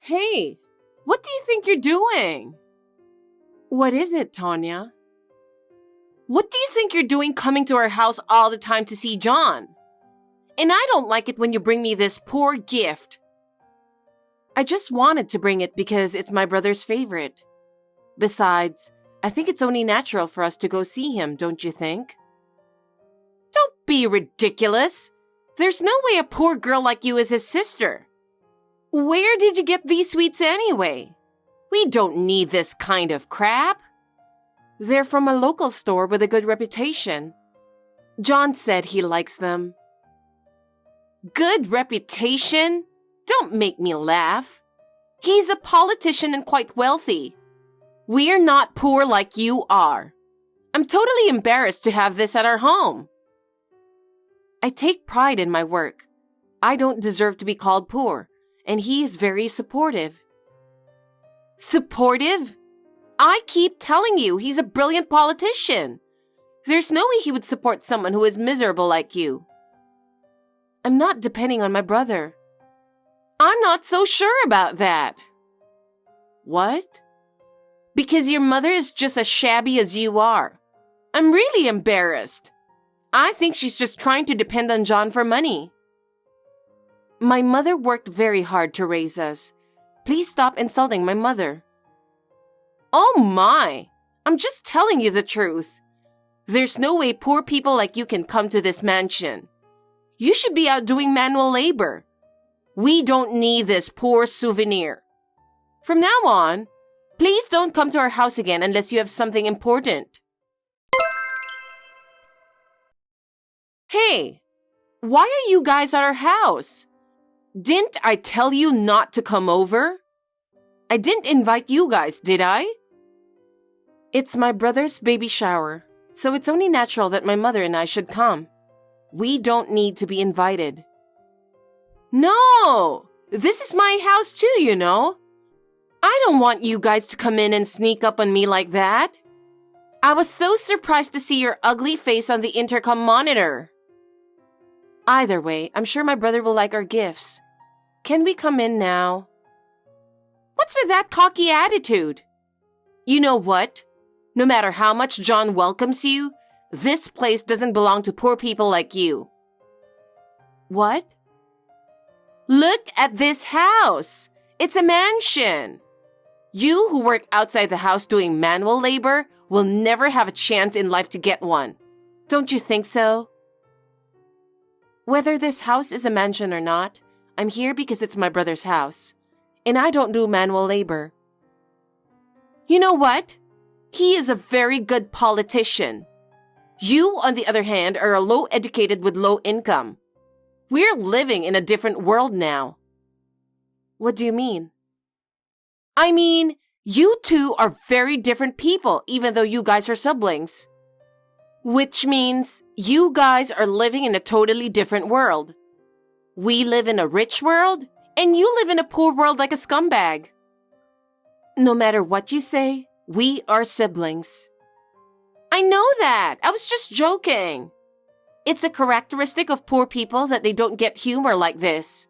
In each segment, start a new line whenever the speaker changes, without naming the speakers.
Hey, what do you think you're doing? What is it, Tanya? What do you think you're doing coming to our house all the time to see John? And I don't like it when you bring me this poor gift. I just wanted to bring it because it's my brother's favorite. Besides, I think it's only natural for us to go see him, don't you think? Don't be ridiculous. There's no way a poor girl like you is his sister. Where did you get these sweets anyway? We don't need this kind of crap. They're from a local store with a good reputation. John said he likes them. Good reputation? Don't make me laugh. He's a politician and quite wealthy. We're not poor like you are. I'm totally embarrassed to have this at our home. I take pride in my work. I don't deserve to be called poor, and he is very supportive. Supportive? I keep telling you, he's a brilliant politician. There's no way he would support someone who is miserable like you. I'm not depending on my brother. I'm not so sure about that. What? Because your mother is just as shabby as you are. I'm really embarrassed. I think she's just trying to depend on John for money. My mother worked very hard to raise us. Please stop insulting my mother. Oh my! I'm just telling you the truth. There's no way poor people like you can come to this mansion. You should be out doing manual labor. We don't need this poor souvenir. From now on, please don't come to our house again unless you have something important. Hey, why are you guys at our house? Didn't I tell you not to come over? I didn't invite you guys, did I? It's my brother's baby shower, so it's only natural that my mother and I should come. We don't need to be invited. No! This is my house too, you know. I don't want you guys to come in and sneak up on me like that. I was so surprised to see your ugly face on the intercom monitor. Either way, I'm sure my brother will like our gifts. Can we come in now? What's with that cocky attitude? You know what? No matter how much John welcomes you, this place doesn't belong to poor people like you. What? Look at this house. It's a mansion. You who work outside the house doing manual labor will never have a chance in life to get one. Don't you think so? Whether this house is a mansion or not, I'm here because it's my brother's house, and I don't do manual labor. You know what? He is a very good politician. You, on the other hand, are a low-educated with low income. We're living in a different world now. What do you mean? I mean, you two are very different people, even though you guys are siblings. Which means you guys are living in a totally different world. We live in a rich world, and you live in a poor world like a scumbag. No matter what you say, we are siblings. I know that. I was just joking. It's a characteristic of poor people that they don't get humor like this.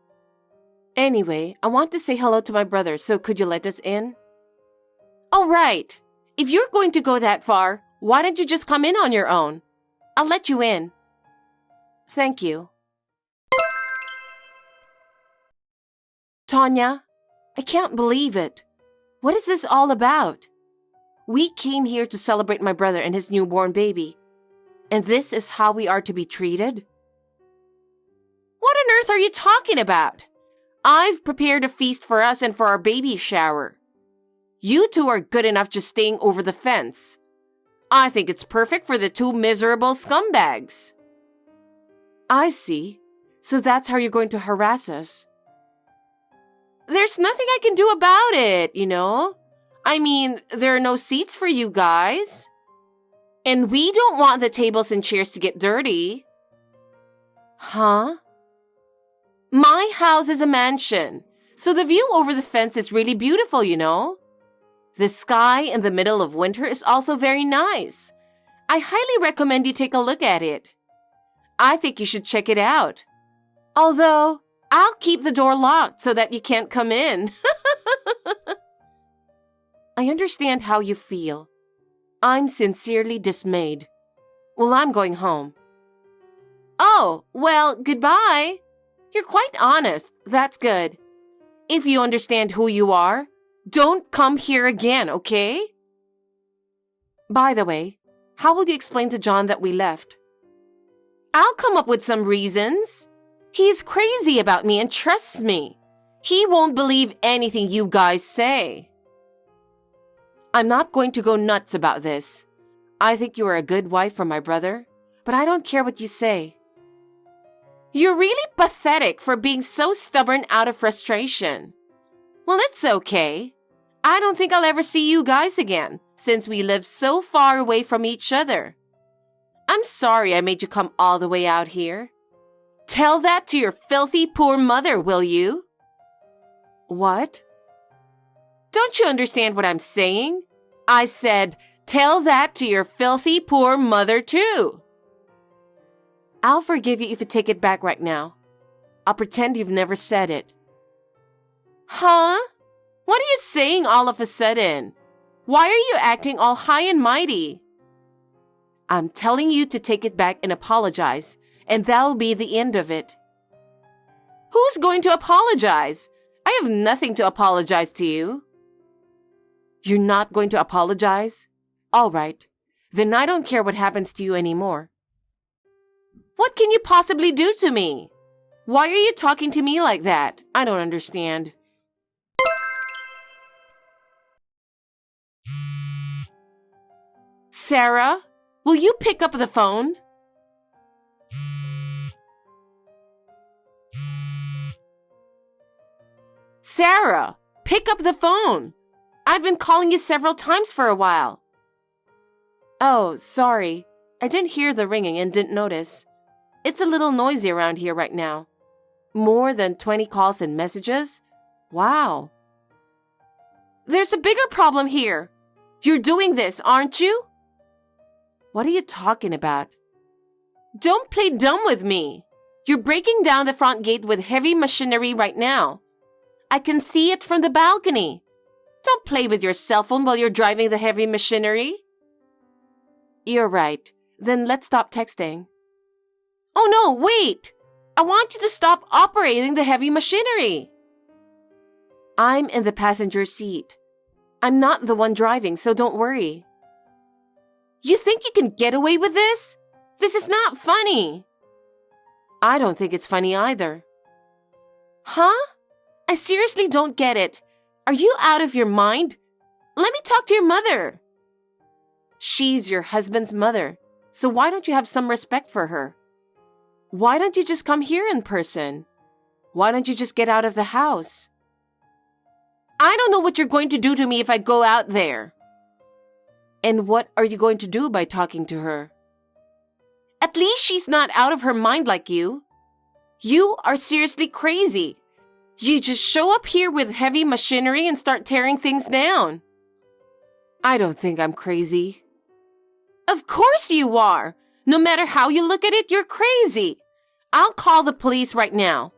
Anyway, I want to say hello to my brother, so could you let us in? All right. If you're going to go that far, why don't you just come in on your own? I'll let you in. Thank you. Tanya, I can't believe it. What is this all about? We came here to celebrate my brother and his newborn baby. And this is how we are to be treated? What on earth are you talking about? I've prepared a feast for us and for our baby shower. You two are good enough just staying over the fence. I think it's perfect for the two miserable scumbags. I see. So that's how you're going to harass us. There's nothing I can do about it, you know? I mean, there are no seats for you guys. And we don't want the tables and chairs to get dirty. Huh? My house is a mansion, so the view over the fence is really beautiful, you know? The sky in the middle of winter is also very nice. I highly recommend you take a look at it. I think you should check it out. Although, I'll keep the door locked so that you can't come in. I understand how you feel. I'm sincerely dismayed. Well, I'm going home. Oh, well, goodbye. You're quite honest. That's good. If you understand who you are, don't come here again, okay? By the way, how will you explain to John that we left? I'll come up with some reasons. He's crazy about me and trusts me. He won't believe anything you guys say. I'm not going to go nuts about this. I think you are a good wife for my brother, but I don't care what you say. You're really pathetic for being so stubborn out of frustration. Well, it's okay. I don't think I'll ever see you guys again, since we live so far away from each other. I'm sorry I made you come all the way out here. Tell that to your filthy poor mother, will you? What? Don't you understand what I'm saying? I said, tell that to your filthy poor mother too. I'll forgive you if you take it back right now. I'll pretend you've never said it. Huh? What are you saying all of a sudden? Why are you acting all high and mighty? I'm telling you to take it back and apologize, and that'll be the end of it. Who's going to apologize? I have nothing to apologize to you. You're not going to apologize? All right. Then I don't care what happens to you anymore. What can you possibly do to me? Why are you talking to me like that? I don't understand. Sarah, will you pick up the phone? Sarah, pick up the phone. I've been calling you several times for a while. Oh, sorry. I didn't hear the ringing and didn't notice. It's a little noisy around here right now. More than 20 calls and messages? Wow. There's a bigger problem here. You're doing this, aren't you? What are you talking about? Don't play dumb with me. You're breaking down the front gate with heavy machinery right now. I can see it from the balcony. Don't play with your cell phone while you're driving the heavy machinery. You're right. Then let's stop texting. Oh no, wait! I want you to stop operating the heavy machinery. I'm in the passenger seat. I'm not the one driving, so don't worry. You think you can get away with this? This is not funny. I don't think it's funny either. Huh? I seriously don't get it. Are you out of your mind? Let me talk to your mother. She's your husband's mother, so why don't you have some respect for her? Why don't you just come here in person? Why don't you just get out of the house? I don't know what you're going to do to me if I go out there. And what are you going to do by talking to her? At least she's not out of her mind like you. You are seriously crazy. You just show up here with heavy machinery and start tearing things down. I don't think I'm crazy. Of course you are. No matter how you look at it, you're crazy. I'll call the police right now.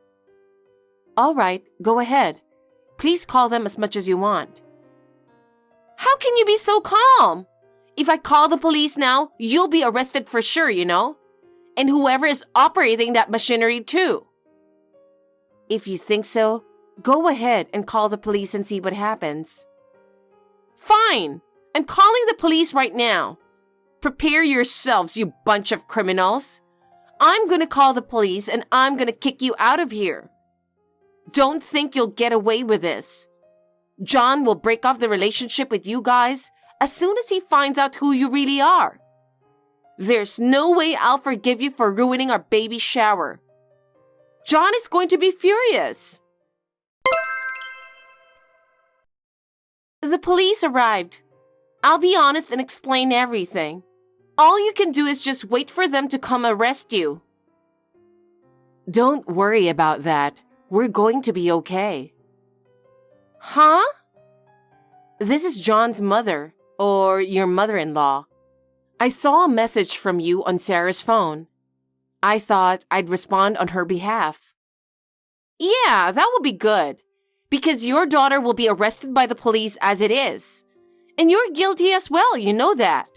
All right, go ahead. Please call them as much as you want. How can you be so calm? If I call the police now, you'll be arrested for sure, you know? And whoever is operating that machinery too. If you think so, go ahead and call the police and see what happens. Fine. I'm calling the police right now. Prepare yourselves, you bunch of criminals. I'm going to call the police and I'm going to kick you out of here. Don't think you'll get away with this. John will break off the relationship with you guys as soon as he finds out who you really are. There's no way I'll forgive you for ruining our baby shower. John is going to be furious. The police arrived. I'll be honest and explain everything. All you can do is just wait for them to come arrest you. Don't worry about that. We're going to be okay. Huh? This is John's mother, or your mother-in-law. I saw a message from you on Sarah's phone. I thought I'd respond on her behalf. Yeah, that will be good, because your daughter will be arrested by the police as it is. And you're guilty as well, you know that.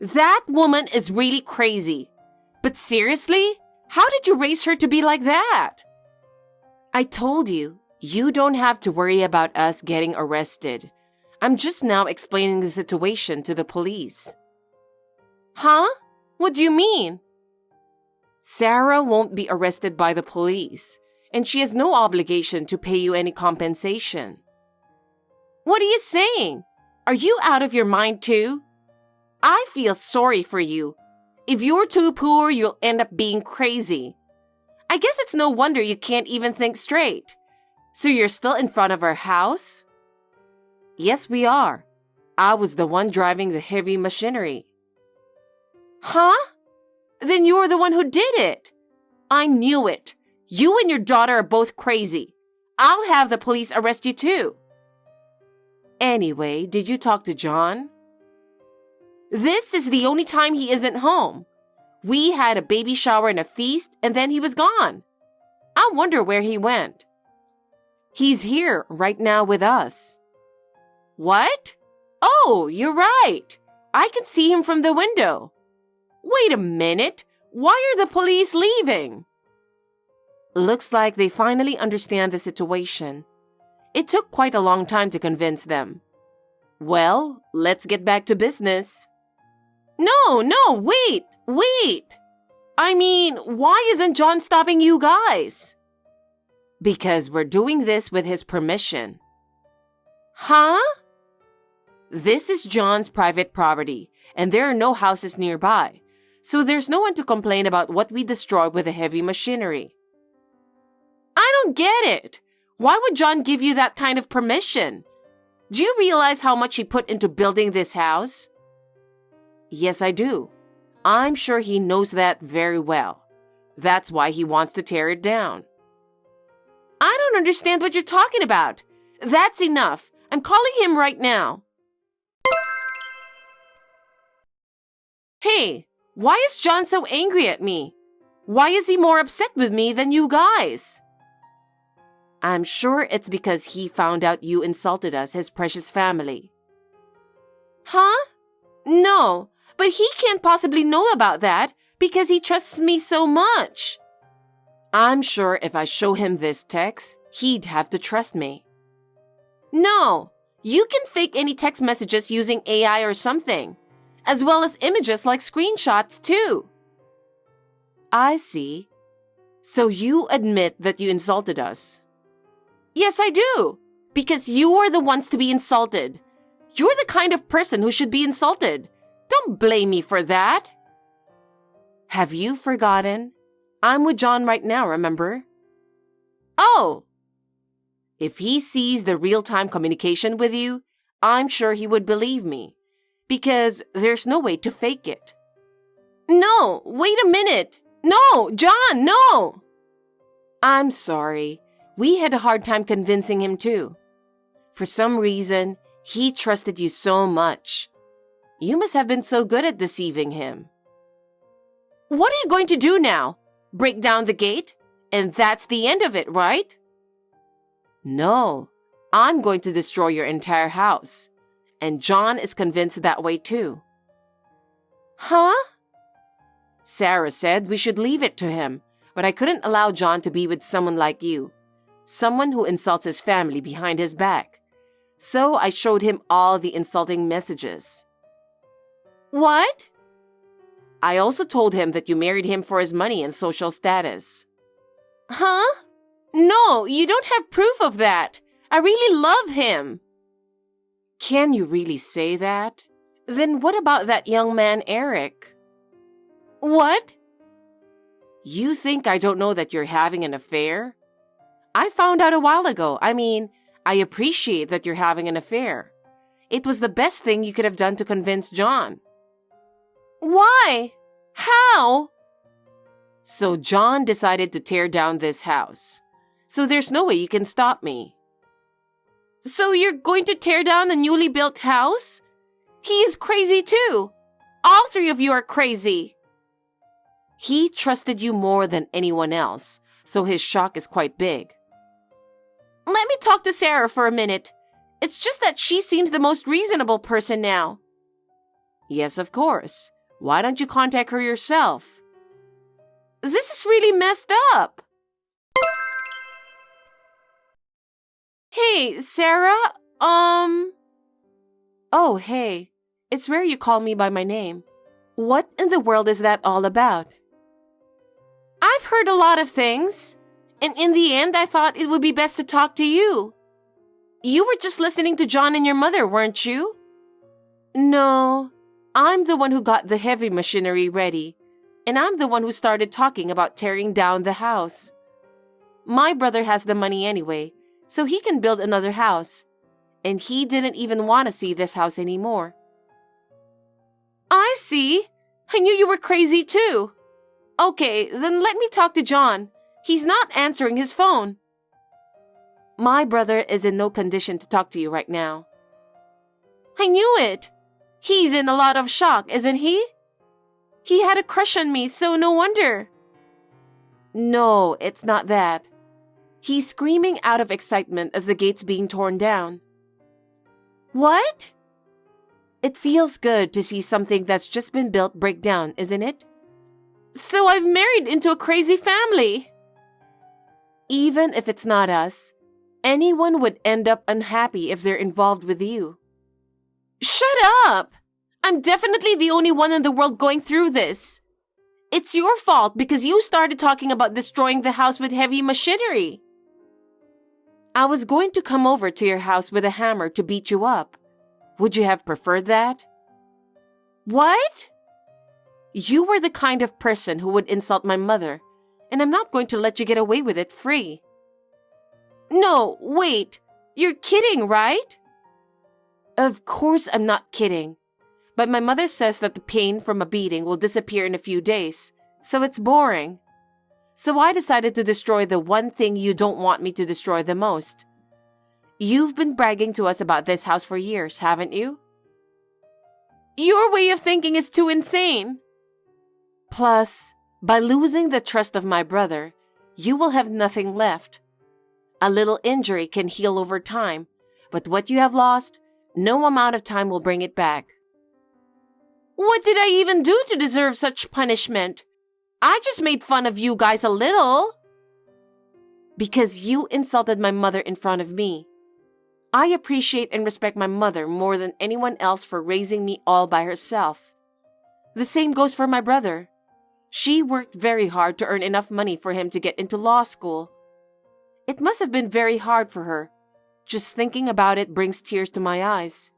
That woman is really crazy. But seriously, how did you raise her to be like that? I told you, you don't have to worry about us getting arrested. I'm just now explaining the situation to the police. Huh? What do you mean? Sarah won't be arrested by the police, and she has no obligation to pay you any compensation. What are you saying? Are you out of your mind too? I feel sorry for you. If you're too poor, you'll end up being crazy. I guess it's no wonder you can't even think straight. So you're still in front of our house? Yes, we are. I was the one driving the heavy machinery. Huh? Then you're the one who did it. I knew it. You and your daughter are both crazy. I'll have the police arrest you too. Anyway, did you talk to John? This is the only time he isn't home. We had a baby shower and a feast, and then he was gone. I wonder where he went. He's here right now with us. What? Oh, you're right. I can see him from the window. Wait a minute. Why are the police leaving? Looks like they finally understand the situation. It took quite a long time to convince them. Well, let's get back to business. No, wait. I mean, why isn't John stopping you guys? Because we're doing this with his permission. Huh? This is John's private property, and there are no houses nearby, so there's no one to complain about what we destroyed with the heavy machinery. I don't get it. Why would John give you that kind of permission? Do you realize how much he put into building this house? Yes, I do. I'm sure he knows that very well. That's why he wants to tear it down. I don't understand what you're talking about. That's enough. I'm calling him right now. Hey, why is John so angry at me? Why is he more upset with me than you guys? I'm sure it's because he found out you insulted us, his precious family. Huh? No, but he can't possibly know about that because he trusts me so much. I'm sure if I show him this text, he'd have to trust me. No, you can fake any text messages using AI or something, as well as images like screenshots too. I see. So you admit that you insulted us? Yes, I do, because you are the ones to be insulted. You're the kind of person who should be insulted. Don't blame me for that. Have you forgotten? I'm with John right now, remember? Oh! If he sees the real-time communication with you, I'm sure he would believe me, because there's no way to fake it. No, wait a minute. No, John, no! I'm sorry. We had a hard time convincing him too. For some reason, he trusted you so much. You must have been so good at deceiving him. What are you going to do now? Break down the gate? And that's the end of it, right? No, I'm going to destroy your entire house. And John is convinced that way too. Huh? Sarah said we should leave it to him, but I couldn't allow John to be with someone like you. Someone who insults his family behind his back. So I showed him all the insulting messages. What? I also told him that you married him for his money and social status. Huh? No, you don't have proof of that. I really love him. Can you really say that? Then what about that young man, Eric? What? You think I don't know that you're having an affair? I found out a while ago. I appreciate that you're having an affair. It was the best thing you could have done to convince John. Why? How? So John decided to tear down this house. So there's no way you can stop me. So you're going to tear down the newly built house? He's crazy too. All three of you are crazy. He trusted you more than anyone else, so his shock is quite big. Let me talk to Sarah for a minute. It's just that she seems the most reasonable person now. Yes, of course. Why don't you contact her yourself? This is really messed up. Hey, Sarah, Oh, hey. It's rare you call me by my name. What in the world is that all about? I've heard a lot of things, and in the end, I thought it would be best to talk to you. You were just listening to John and your mother, weren't you? No, I'm the one who got the heavy machinery ready, and I'm the one who started talking about tearing down the house. My brother has the money anyway, so he can build another house, and he didn't even want to see this house anymore. I see. I knew you were crazy too. Okay, then let me talk to John. He's not answering his phone. My brother is in no condition to talk to you right now. I knew it. He's in a lot of shock, isn't he? He had a crush on me, so no wonder. No, it's not that. He's screaming out of excitement as the gate's being torn down. What? It feels good to see something that's just been built break down, isn't it? So I've married into a crazy family. Even if it's not us, anyone would end up unhappy if they're involved with you. Shut up! I'm definitely the only one in the world going through this. It's your fault because you started talking about destroying the house with heavy machinery. I was going to come over to your house with a hammer to beat you up. Would you have preferred that? What? You were the kind of person who would insult my mother, and I'm not going to let you get away with it free. No, wait. You're kidding, right? Of course I'm not kidding. But my mother says that the pain from a beating will disappear in a few days, so it's boring. So I decided to destroy the one thing you don't want me to destroy the most. You've been bragging to us about this house for years, haven't you? Your way of thinking is too insane. Plus, by losing the trust of my brother, you will have nothing left. A little injury can heal over time, but what you have lost, no amount of time will bring it back. What did I even do to deserve such punishment? I just made fun of you guys a little. Because you insulted my mother in front of me. I appreciate and respect my mother more than anyone else for raising me all by herself. The same goes for my brother. She worked very hard to earn enough money for him to get into law school. It must have been very hard for her. Just thinking about it brings tears to my eyes.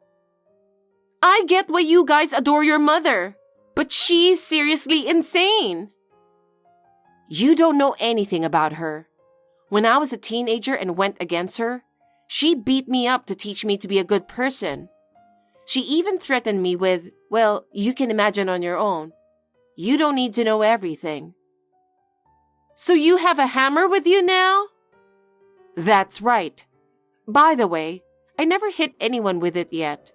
I get why you guys adore your mother, but she's seriously insane. You don't know anything about her. When I was a teenager and went against her, she beat me up to teach me to be a good person. She even threatened me with, well, you can imagine on your own. You don't need to know everything. So you have a hammer with you now? That's right. By the way, I never hit anyone with it yet.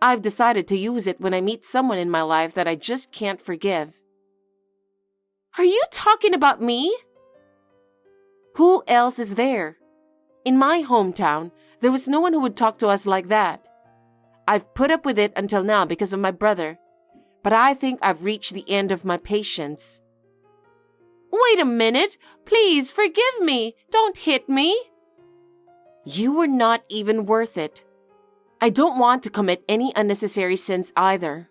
I've decided to use it when I meet someone in my life that I just can't forgive. Are you talking about me? Who else is there? In my hometown, there was no one who would talk to us like that. I've put up with it until now because of my brother, but I think I've reached the end of my patience. Wait a minute. Please forgive me. Don't hit me. You were not even worth it. I don't want to commit any unnecessary sins either.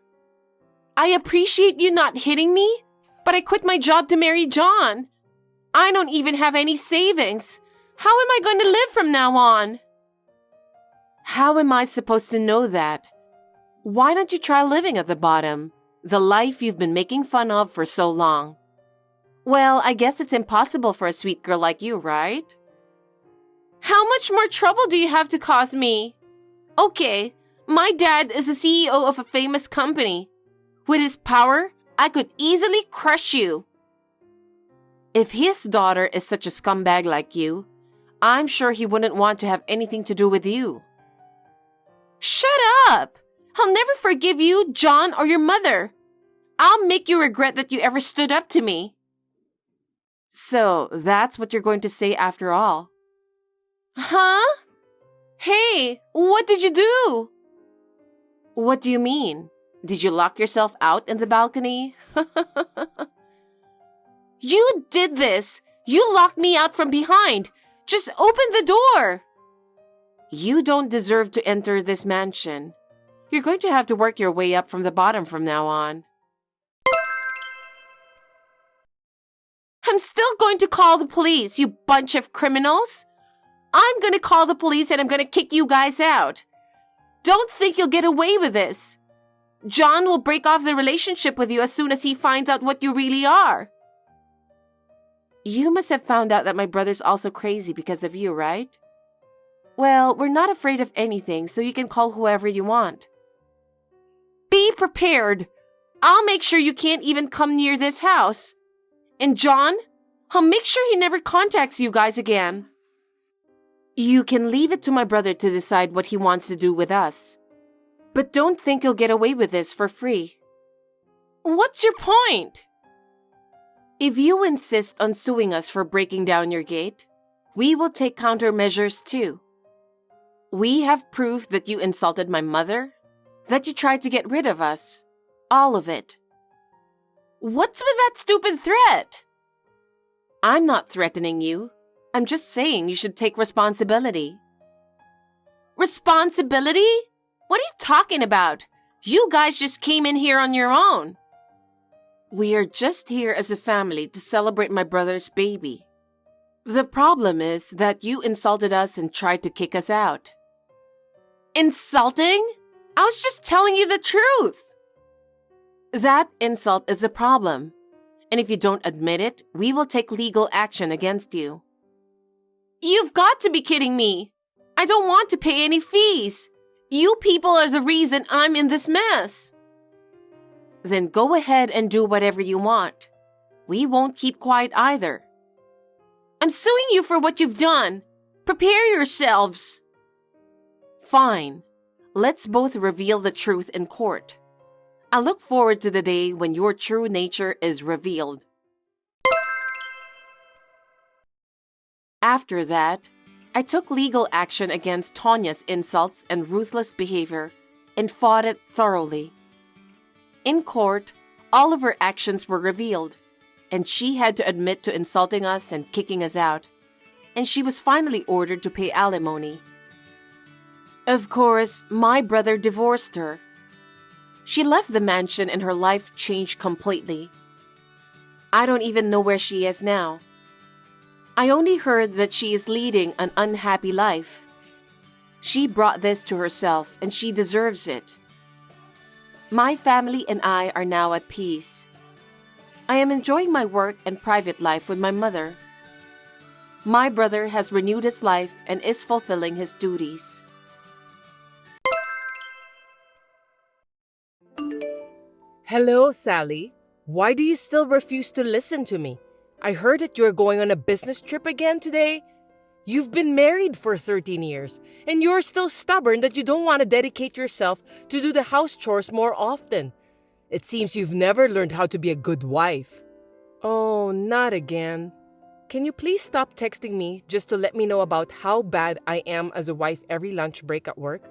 I appreciate you not hitting me, but I quit my job to marry John. I don't even have any savings. How am I going to live from now on? How am I supposed to know that? Why don't you try living at the bottom, the life you've been making fun of for so long? Well, I guess it's impossible for a sweet girl like you, right? How much more trouble do you have to cause me? Okay, my dad is the CEO of a famous company. With his power, I could easily crush you. If his daughter is such a scumbag like you, I'm sure he wouldn't want to have anything to do with you. Shut up! I'll never forgive you, John, or your mother. I'll make you regret that you ever stood up to me. So, that's what you're going to say after all. Huh? Hey, what did you do? What do you mean? Did you lock yourself out in the balcony? You did this! You locked me out from behind! Just open the door! You don't deserve to enter this mansion. You're going to have to work your way up from the bottom from now on. I'm still going to call the police, you bunch of criminals! I'm going to call the police and I'm going to kick you guys out. Don't think you'll get away with this. John will break off the relationship with you as soon as he finds out what you really are. You must have found out that my brother's also crazy because of you, right? Well, we're not afraid of anything, so you can call whoever you want. Be prepared. I'll make sure you can't even come near this house. And John, I'll make sure he never contacts you guys again. You can leave it to my brother to decide what he wants to do with us. But don't think you'll get away with this for free. What's your point? If you insist on suing us for breaking down your gate, we will take countermeasures too. We have proof that you insulted my mother, that you tried to get rid of us. All of it. What's with that stupid threat? I'm not threatening you. I'm just saying you should take responsibility. Responsibility? What are you talking about? You guys just came in here on your own. We are just here as a family to celebrate my brother's baby. The problem is that you insulted us and tried to kick us out. Insulting? I was just telling you the truth. That insult is a problem. And if you don't admit it, we will take legal action against you. You've got to be kidding me. I don't want to pay any fees. You people are the reason I'm in this mess. Then go ahead and do whatever you want. We won't keep quiet either. I'm suing you for what you've done. Prepare yourselves. Fine. Let's both reveal the truth in court. I look forward to the day when your true nature is revealed. After that, I took legal action against Tanya's insults and ruthless behavior and fought it thoroughly. In court, all of her actions were revealed, and she had to admit to insulting us and kicking us out, and she was finally ordered to pay alimony. Of course, my brother divorced her. She left the mansion and her life changed completely. I don't even know where she is now. I only heard that she is leading an unhappy life. She brought this to herself and she deserves it. My family and I are now at peace. I am enjoying my work and private life with my mother. My brother has renewed his life and is fulfilling his duties.
Hello, Sally. Why do you still refuse to listen to me? I heard that you're going on a business trip again today. You've been married for 13 years, and you're still stubborn that you don't want to dedicate yourself to do the house chores more often. It seems you've never learned how to be a good wife. Oh, not again. Can you please stop texting me just to let me know about how bad I am as a wife every lunch break at work?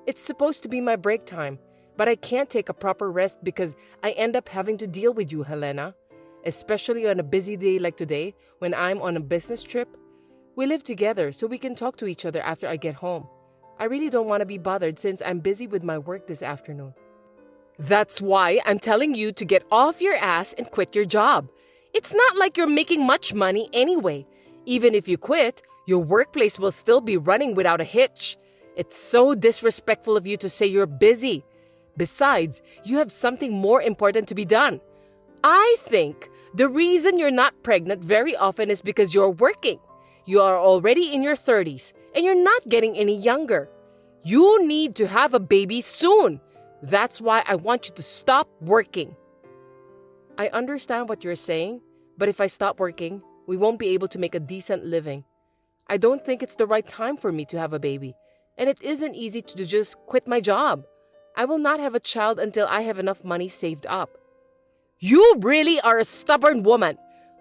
It's supposed to be my break time, but I can't take a proper rest because I end up having to deal with you, Helena. Especially on a busy day like today when I'm on a business trip. We live together so we can talk to each other after I get home. I really don't want to be bothered since I'm busy with my work this afternoon. That's why I'm telling you to get off your ass and quit your job. It's not like you're making much money anyway. Even if you quit, your workplace will still be running without a hitch. It's so disrespectful of you to say you're busy. Besides, you have something more important to be done. I think the reason you're not pregnant very often is because you're working. You are already in your 30s and you're not getting any younger. You need to have a baby soon. That's why I want you to stop working. I understand what you're saying, but if I stop working, we won't be able to make a decent living. I don't think it's the right time for me to have a baby, and it isn't easy to just quit my job. I will not have a child until I have enough money saved up. You really are a stubborn woman.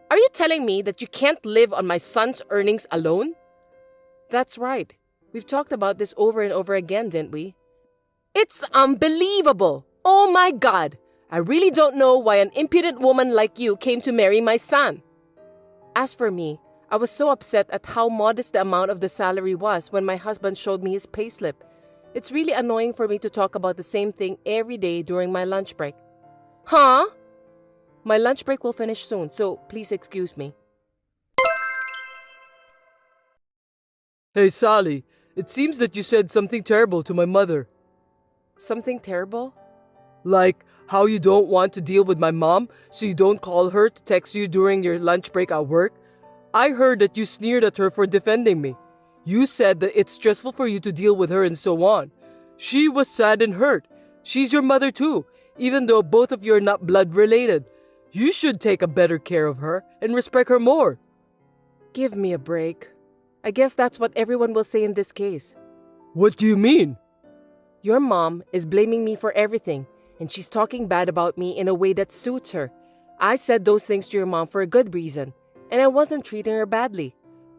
Are you telling me that you can't live on my son's earnings alone? That's right. We've talked about this over and over again, didn't we? It's unbelievable! Oh my God! I really don't know why an impudent woman like you came to marry my son. As for me, I was so upset at how modest the amount of the salary was when my husband showed me his payslip. It's really annoying for me to talk about the same thing every day during my lunch break. Huh? My lunch break will finish soon, so please excuse me.
Hey, Sally, it seems that you said something terrible to my mother.
Something terrible?
Like how you don't want to deal with my mom, so you don't call her to text you during your lunch break at work. I heard that you sneered at her for defending me. You said that it's stressful for you to deal with her and so on. She was sad and hurt. She's your mother too, even though both of you are not blood related. You should take a better care of her and respect her more.
Give me a break. I guess that's what everyone will say in this case.
What do you mean?
Your mom is blaming me for everything, and she's talking bad about me in a way that suits her. I said those things to your mom for a good reason, and I wasn't treating her badly.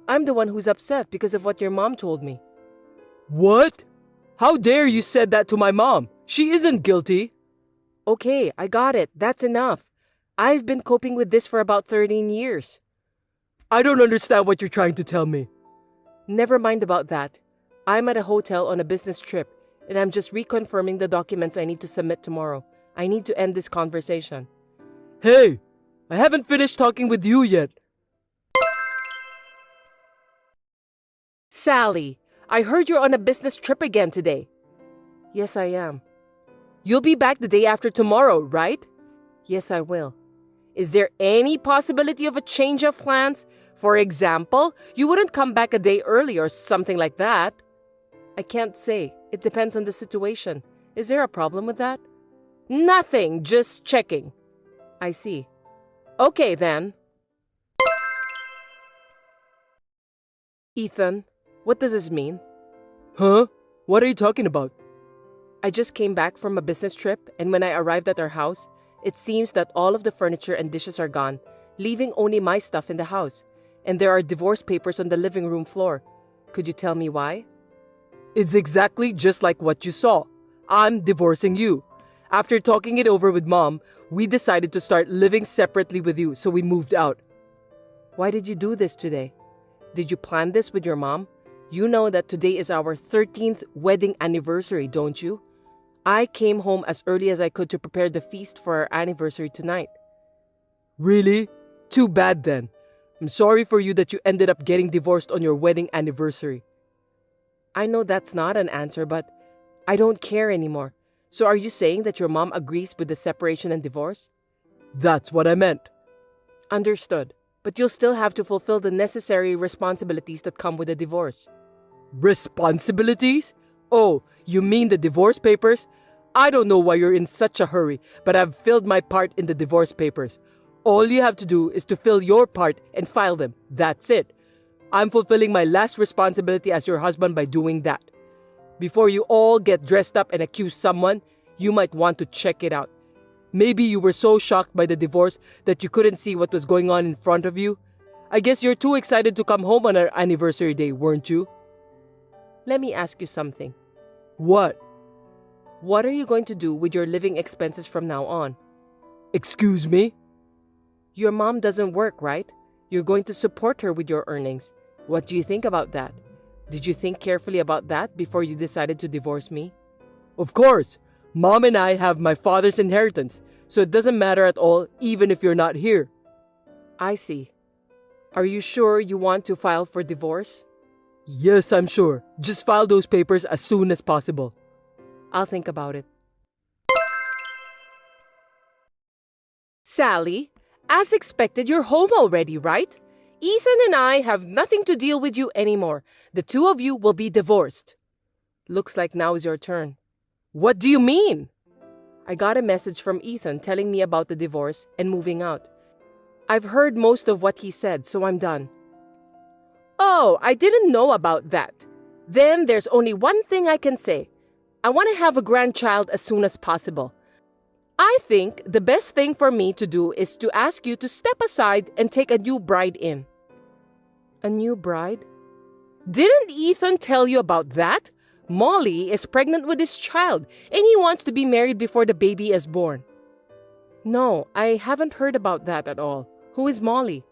I'm the one who's upset because of what your mom told me.
What? How dare you said that to my mom? She isn't guilty.
Okay, I got it. That's enough. I've been coping with this for about 13 years.
I don't understand what you're trying to tell me.
Never mind about that. I'm at a hotel on a business trip, and I'm just reconfirming the documents I need to submit tomorrow. I need to end this conversation.
Hey, I haven't finished talking with you yet.
Sally, I heard you're on a business trip again today. Yes, I am. You'll be back the day after tomorrow, right? Yes, I will. Is there any possibility of a change of plans? For example, you wouldn't come back a day early or something like that. I can't say. It depends on the situation. Is there a problem with that? Nothing, just checking. I see. Okay, then. Ethan, what does this mean?
Huh? What are you talking about?
I just came back from a business trip, and when I arrived at our house, it seems that all of the furniture and dishes are gone, leaving only my stuff in the house. And there are divorce papers on the living room floor. Could you tell me why?
It's exactly just like what you saw. I'm divorcing you. After talking it over with Mom, we decided to start living separately with you, so we moved out.
Why did you do this today? Did you plan this with your mom? You know that today is our 13th wedding anniversary, don't you? I came home as early as I could to prepare the feast for our anniversary tonight.
Really? Too bad then. I'm sorry for you that you ended up getting divorced on your wedding anniversary.
I know that's not an answer, but I don't care anymore. So are you saying that your mom agrees with the separation and divorce?
That's what I meant.
Understood. But you'll still have to fulfill the necessary responsibilities that come with a divorce.
Responsibilities? Oh, you mean the divorce papers? I don't know why you're in such a hurry, but I've filled my part in the divorce papers. All you have to do is to fill your part and file them. That's it. I'm fulfilling my last responsibility as your husband by doing that. Before you all get dressed up and accuse someone, you might want to check it out. Maybe you were so shocked by the divorce that you couldn't see what was going on in front of you. I guess you're too excited to come home on our anniversary day, weren't you?
Let me ask you something.
What?
What are you going to do with your living expenses from now on?
Excuse me?
Your mom doesn't work, right? You're going to support her with your earnings. What do you think about that? Did you think carefully about that before you decided to divorce me?
Of course. Mom and I have my father's inheritance, so it doesn't matter at all, even if you're not here.
I see. Are you sure you want to file for divorce?
Yes, I'm sure. Just file those papers as soon as possible.
I'll think about it. Sally, as expected, you're home already, right? Ethan and I have nothing to deal with you anymore. The two of you will be divorced. Looks like now is your turn. What do you mean? I got a message from Ethan telling me about the divorce and moving out. I've heard most of what he said, so I'm done. Oh, I didn't know about that. Then there's only one thing I can say. I want to have a grandchild as soon as possible. I think the best thing for me to do is to ask you to step aside and take a new bride in. A new bride? Didn't Ethan tell you about that? Molly is pregnant with his child and he wants to be married before the baby is born. No, I haven't heard about that at all. Who is Molly?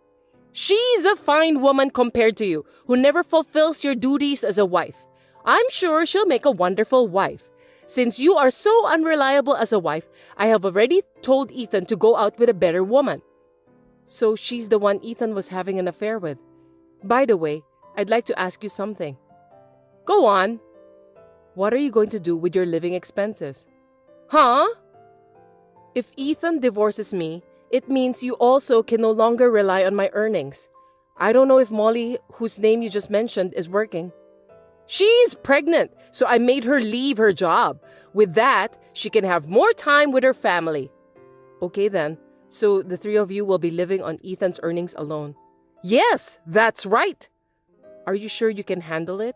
She's a fine woman compared to you, who never fulfills your duties as a wife. I'm sure she'll make a wonderful wife. Since you are so unreliable as a wife, I have already told Ethan to go out with a better woman. So she's the one Ethan was having an affair with. By the way, I'd like to ask you something. Go on. What are you going to do with your living expenses? Huh? If Ethan divorces me, it means you also can no longer rely on my earnings. I don't know if Molly, whose name you just mentioned, is working. She's pregnant, so I made her leave her job. With that, she can have more time with her family. Okay then, so the three of you will be living on Ethan's earnings alone. Yes, that's right. Are you sure you can handle it?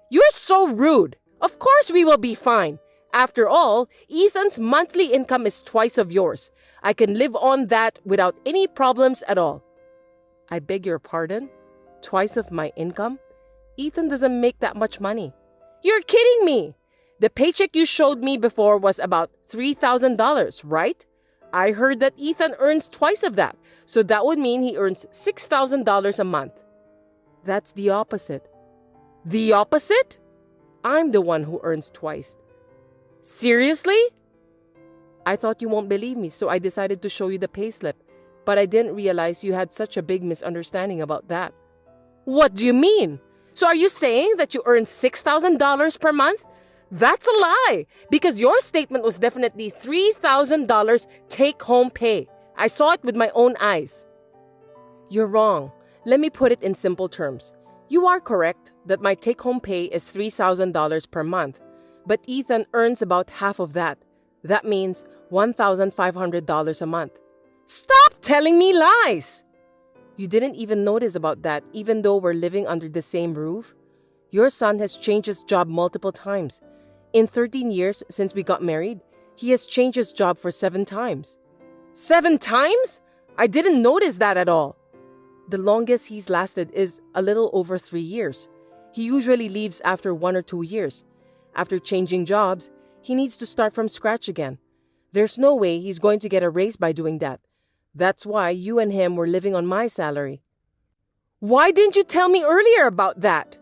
You're so rude. Of course we will be fine. After all, Ethan's monthly income is twice of yours. I can live on that without any problems at all. I beg your pardon? Twice of my income? Ethan doesn't make that much money. You're kidding me! The paycheck you showed me before was about $3,000, right? I heard that Ethan earns twice of that, so that would mean he earns $6,000 a month. That's the opposite. The opposite? I'm the one who earns twice. Seriously? I thought you won't believe me, so I decided to show you the payslip, but I didn't realize you had such a big misunderstanding about that. What do you mean? So are you saying that you earn $6,000 per month? That's a lie, because your statement was definitely $3,000 take-home pay. I saw it with my own eyes. You're wrong. Let me put it in simple terms. You are correct that my take-home pay is $3,000 per month, but Ethan earns about half of that. That means $1,500 a month. Stop telling me lies! You didn't even notice about that, even though we're living under the same roof? Your son has changed his job multiple times. In 13 years since we got married, he has changed his job for 7 times. 7 times? I didn't notice that at all. The longest he's lasted is a little over 3 years. He usually leaves after 1 or 2 years. After changing jobs, he needs to start from scratch again. There's no way he's going to get a raise by doing that. That's why you and him were living on my salary. Why didn't you tell me earlier about that?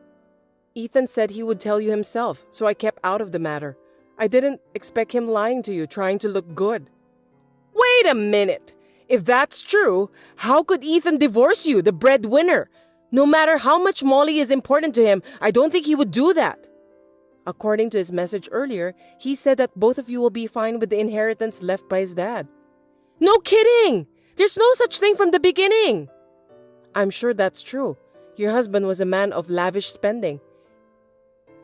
Ethan said he would tell you himself, so I kept out of the matter. I didn't expect him lying to you, trying to look good. Wait a minute! If that's true, how could Ethan divorce you, the breadwinner? No matter how much Molly is important to him, I don't think he would do that. According to his message earlier, he said that both of you will be fine with the inheritance left by his dad. No kidding! There's no such thing from the beginning! I'm sure that's true. Your husband was a man of lavish spending.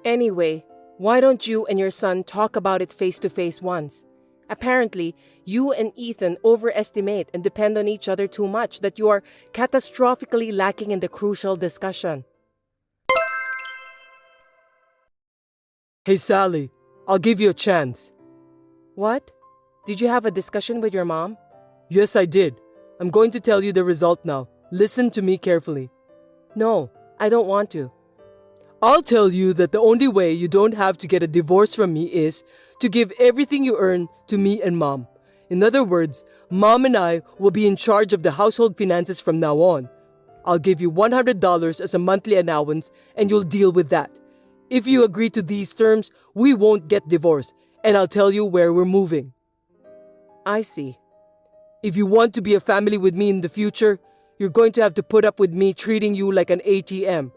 Anyway, why don't you and your son talk about it face to face once? Apparently, you and Ethan overestimate and depend on each other too much that you are catastrophically lacking in the crucial discussion.
Hey Sally, I'll give you a chance.
What? Did you have a discussion with your mom?
Yes, I did. I'm going to tell you the result now. Listen to me carefully.
No, I don't want to.
I'll tell you that the only way you don't have to get a divorce from me is to give everything you earn to me and Mom. In other words, Mom and I will be in charge of the household finances from now on. I'll give you $100 as a monthly allowance and you'll deal with that. If you agree to these terms, we won't get divorced, and I'll tell you where we're moving.
I see.
If you want to be a family with me in the future, you're going to have to put up with me treating you like an ATM.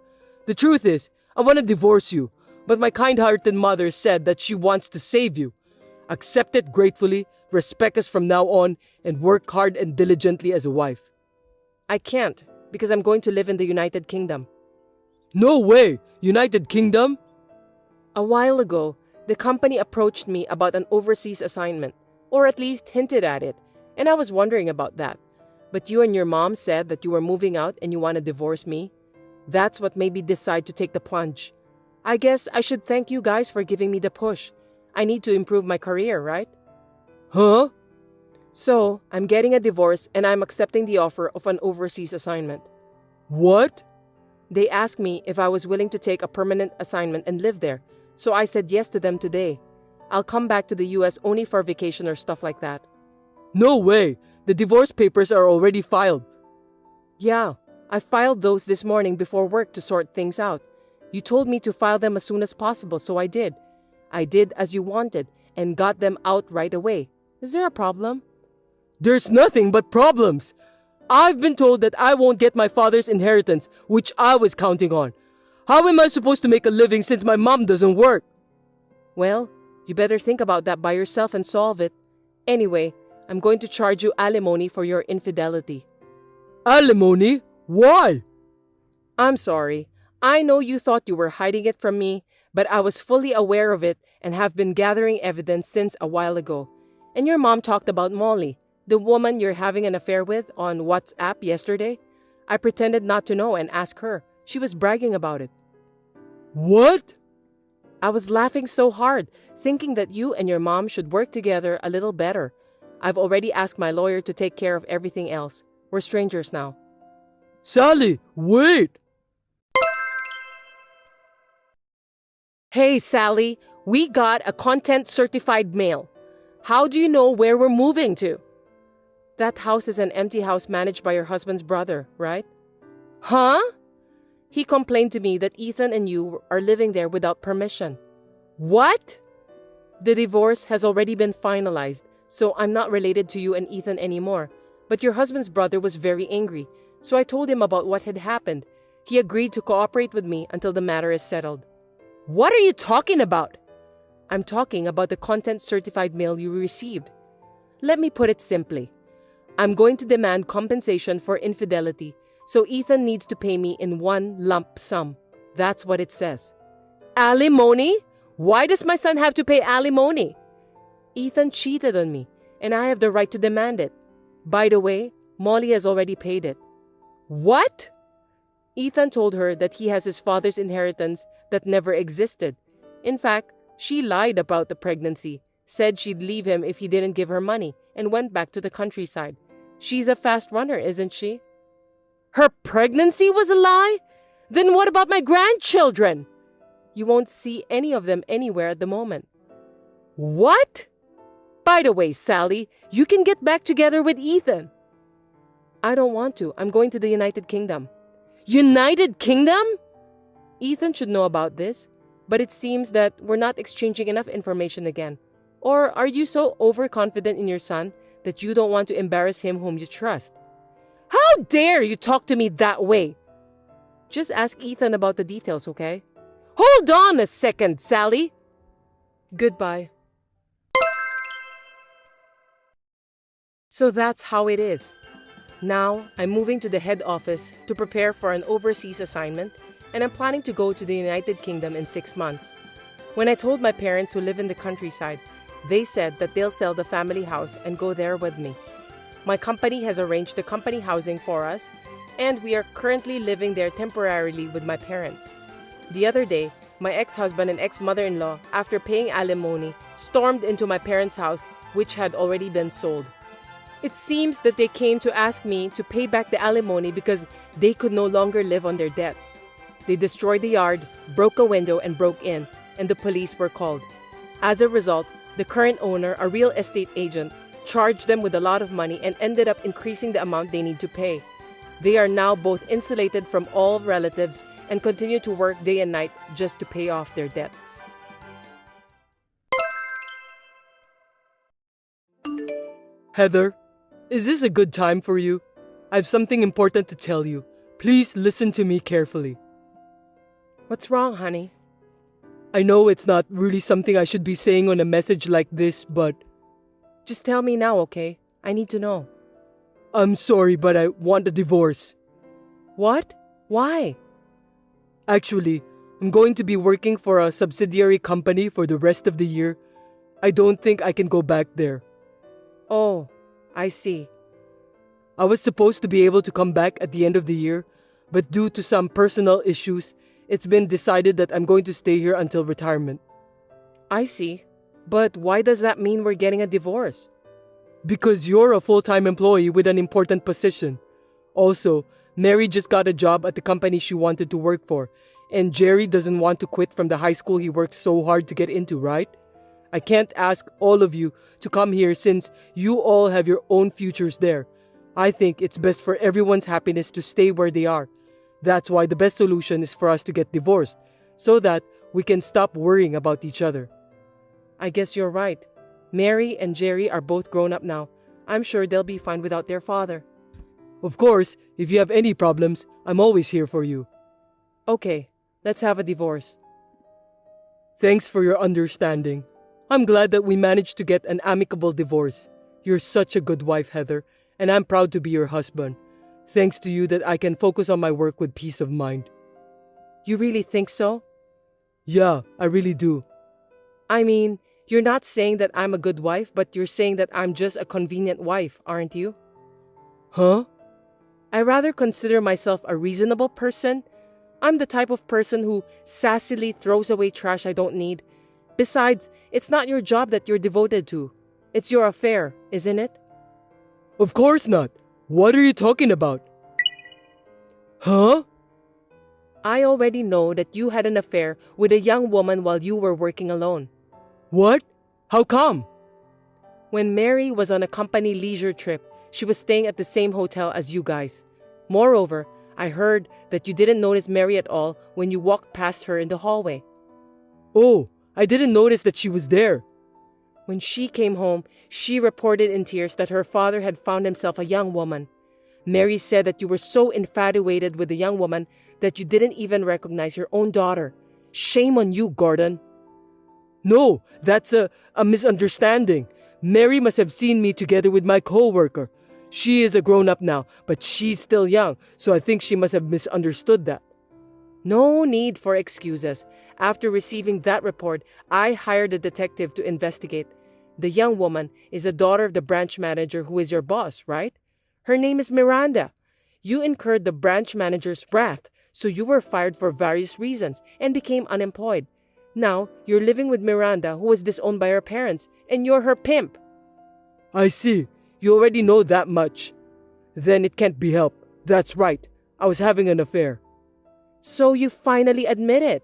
The truth is, I want to divorce you, but my kind-hearted mother said that she wants to save you. Accept it gratefully, respect us from now on, and work hard and diligently as a wife.
I can't, because I'm going to live in the United Kingdom.
No way! United Kingdom?
A while ago, the company approached me about an overseas assignment, or at least hinted at it, and I was wondering about that. But you and your mom said that you were moving out and you want to divorce me. That's what made me decide to take the plunge. I guess I should thank you guys for giving me the push. I need to improve my career, right?
Huh?
So, I'm getting a divorce and I'm accepting the offer of an overseas assignment.
What?
They asked me if I was willing to take a permanent assignment and live there, so I said yes to them today. I'll come back to the US only for vacation or stuff like that.
No way! The divorce papers are already filed.
Yeah, I filed those this morning before work to sort things out. You told me to file them as soon as possible, so I did. I did as you wanted and got them out right away. Is there a problem?
There's nothing but problems. I've been told that I won't get my father's inheritance, which I was counting on. How am I supposed to make a living since my mom doesn't work?
Well, you better think about that by yourself and solve it. Anyway, I'm going to charge you alimony for your infidelity.
Alimony? Why?
I'm sorry. I know you thought you were hiding it from me, but I was fully aware of it and have been gathering evidence since a while ago. And your mom talked about Molly, the woman you're having an affair with, on WhatsApp yesterday. I pretended not to know and asked her. She was bragging about it.
What?
I was laughing so hard, thinking that you and your mom should work together a little better. I've already asked my lawyer to take care of everything else. We're strangers now.
Sally, wait!
Hey, Sally, we got a content-certified mail. How do you know where we're moving to? That house is an empty house managed by your husband's brother, right? Huh? He complained to me that Ethan and you are living there without permission. What? The divorce has already been finalized, so I'm not related to you and Ethan anymore. But your husband's brother was very angry, so I told him about what had happened. He agreed to cooperate with me until the matter is settled. What are you talking about? I'm talking about the content-certified mail you received. Let me put it simply. I'm going to demand compensation for infidelity, so Ethan needs to pay me in one lump sum. That's what it says. Alimony? Why does my son have to pay alimony? Ethan cheated on me, and I have the right to demand it. By the way, Molly has already paid it. What? Ethan told her that he has his father's inheritance that never existed. In fact, she lied about the pregnancy, said she'd leave him if he didn't give her money, and went back to the countryside. She's a fast runner, isn't she? Her pregnancy was a lie? Then what about my grandchildren? You won't see any of them anywhere at the moment. What? By the way, Sally, you can get back together with Ethan. I don't want to. I'm going to the United Kingdom. United Kingdom? Ethan should know about this, but it seems that we're not exchanging enough information again. Or are you so overconfident in your son that you don't want to embarrass him whom you trust? How dare you talk to me that way? Just ask Ethan about the details, okay? Hold on a second, Sally. Goodbye. So that's how it is. Now, I'm moving to the head office to prepare for an overseas assignment, and I'm planning to go to the United Kingdom in 6 months. When I told my parents who live in the countryside, they said that they'll sell the family house and go there with me. My company has arranged the company housing for us, and we are currently living there temporarily with my parents. The other day, my ex-husband and ex-mother-in-law, after paying alimony, stormed into my parents' house, which had already been sold. It seems that they came to ask me to pay back the alimony because they could no longer live on their debts. They destroyed the yard, broke a window, and broke in, and the police were called. As a result, the current owner, a real estate agent, charged them with a lot of money and ended up increasing the amount they need to pay. They are now both insulated from all relatives and continue to work day and night just to pay off their debts.
Heather, is this a good time for you? I have something important to tell you. Please listen to me carefully.
What's wrong, honey?
I know it's not really something I should be saying on a message like this, but...
Just tell me now, okay? I need to know.
I'm sorry, but I want a divorce.
What? Why?
Actually, I'm going to be working for a subsidiary company for the rest of the year. I don't think I can go back there.
Oh, I see.
I was supposed to be able to come back at the end of the year, but due to some personal issues, it's been decided that I'm going to stay here until retirement.
I see. But why does that mean we're getting a divorce?
Because you're a full-time employee with an important position. Also, Mary just got a job at the company she wanted to work for, and Jerry doesn't want to quit from the high school he worked so hard to get into, right? I can't ask all of you to come here since you all have your own futures there. I think it's best for everyone's happiness to stay where they are. That's why the best solution is for us to get divorced, so that we can stop worrying about each other.
I guess you're right. Mary and Jerry are both grown up now. I'm sure they'll be fine without their father.
Of course, if you have any problems, I'm always here for you.
Okay, let's have a divorce.
Thanks for your understanding. I'm glad that we managed to get an amicable divorce. You're such a good wife, Heather, and I'm proud to be your husband. Thanks to you that I can focus on my work with peace of mind.
You really think so?
Yeah, I really do.
I mean, you're not saying that I'm a good wife, but you're saying that I'm just a convenient wife, aren't you?
Huh?
I rather consider myself a reasonable person. I'm the type of person who sassily throws away trash I don't need. Besides, it's not your job that you're devoted to. It's your affair, isn't it?
Of course not. What are you talking about? Huh?
I already know that you had an affair with a young woman while you were working alone.
What? How come?
When Mary was on a company leisure trip, she was staying at the same hotel as you guys. Moreover, I heard that you didn't notice Mary at all when you walked past her in the hallway.
Oh, I didn't notice that she was there.
When she came home, she reported in tears that her father had found himself a young woman. Mary said that you were so infatuated with the young woman that you didn't even recognize your own daughter. Shame on you, Gordon.
No, that's a misunderstanding. Mary must have seen me together with my co-worker. She is a grown-up now, but she's still young, so I think she must have misunderstood that.
No need for excuses. After receiving that report, I hired a detective to investigate. The young woman is a daughter of the branch manager who is your boss, right? Her name is Miranda. You incurred the branch manager's wrath, so you were fired for various reasons and became unemployed. Now, you're living with Miranda, who was disowned by her parents, and you're her pimp.
I see. You already know that much. Then it can't be helped. That's right. I was having an affair.
So you finally admit it.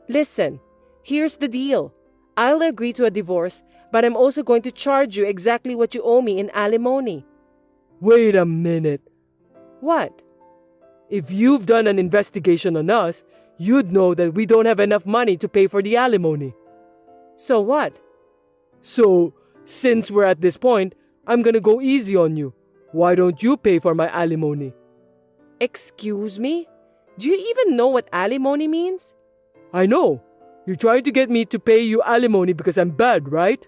Listen, here's the deal. I'll agree to a divorce, but I'm also going to charge you exactly what you owe me in alimony.
Wait a minute.
What?
If you've done an investigation on us, you'd know that we don't have enough money to pay for the alimony.
So what?
So, since we're at this point, I'm gonna go easy on you. Why don't you pay for my alimony?
Excuse me? Do you even know what alimony means?
I know. You're trying to get me to pay you alimony because I'm bad, right?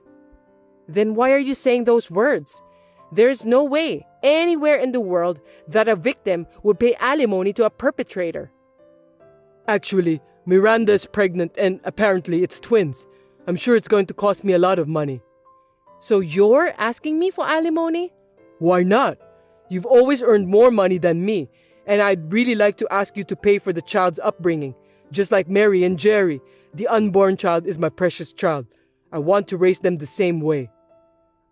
Then why are you saying those words? There's no way, anywhere in the world, that a victim would pay alimony to a perpetrator.
Actually, Miranda is pregnant and apparently it's twins. I'm sure it's going to cost me a lot of money.
So you're asking me for alimony?
Why not? You've always earned more money than me, and I'd really like to ask you to pay for the child's upbringing. Just like Mary and Jerry, the unborn child is my precious child. I want to raise them the same way.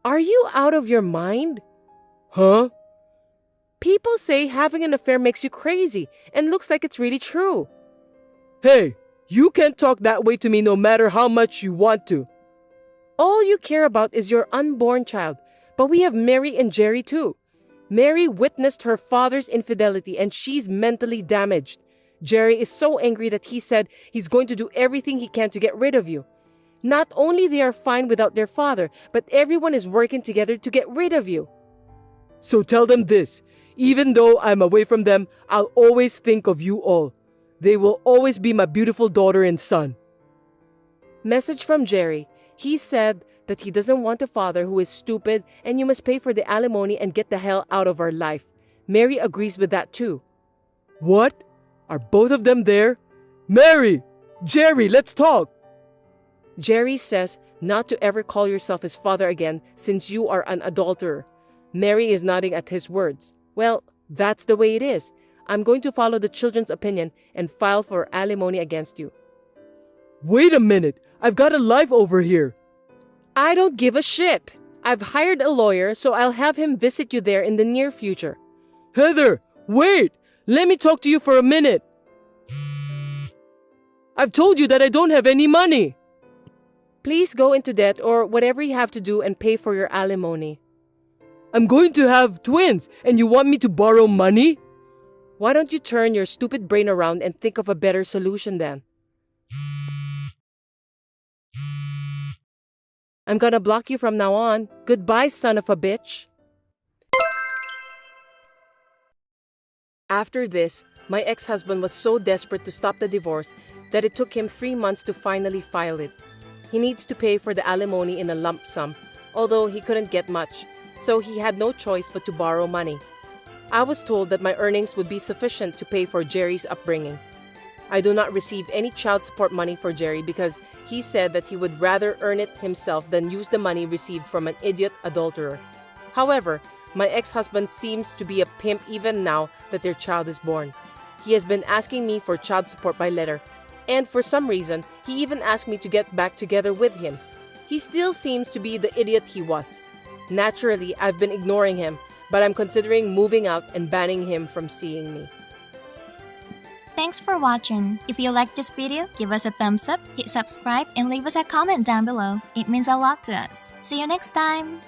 Are you out of your mind?
Huh?
People say having an affair makes you crazy and looks like it's really true.
Hey, you can't talk that way to me no matter how much you want to.
All you care about is your unborn child, but we have Mary and Jerry too. Mary witnessed her father's infidelity and she's mentally damaged. Jerry is so angry that he said he's going to do everything he can to get rid of you. Not only they are fine without their father, but everyone is working together to get rid of you.
So tell them this. Even though I'm away from them, I'll always think of you all. They will always be my beautiful daughter and son.
Message from Jerry. He said that he doesn't want a father who is stupid and you must pay for the alimony and get the hell out of our life. Mary agrees with that too.
What? Are both of them there? Mary! Jerry, let's talk!
Jerry says not to ever call yourself his father again since you are an adulterer. Mary is nodding at his words. Well, that's the way it is. I'm going to follow the children's opinion and file for alimony against you.
Wait a minute. I've got a life over here.
I don't give a shit. I've hired a lawyer, so I'll have him visit you there in the near future.
Heather, wait! Let me talk to you for a minute. I've told you that I don't have any money.
Please go into debt or whatever you have to do and pay for your alimony.
I'm going to have twins, and you want me to borrow money?
Why don't you turn your stupid brain around and think of a better solution then? I'm gonna block you from now on. Goodbye, son of a bitch. After this, my ex-husband was so desperate to stop the divorce that it took him 3 months to finally file it. He needs to pay for the alimony in a lump sum, although he couldn't get much, so he had no choice but to borrow money. I was told that my earnings would be sufficient to pay for Jerry's upbringing. I do not receive any child support money for Jerry because he said that he would rather earn it himself than use the money received from an idiot adulterer. However, my ex-husband seems to be a pimp even now that their child is born. He has been asking me for child support by letter, and for some reason, he even asked me to get back together with him. He still seems to be the idiot he was. Naturally, I've been ignoring him, but I'm considering moving out and banning him from seeing me.
Thanks for watching. If you liked this video, give us a thumbs up, hit subscribe, and leave us a comment down below. It means a lot to us. See you next time!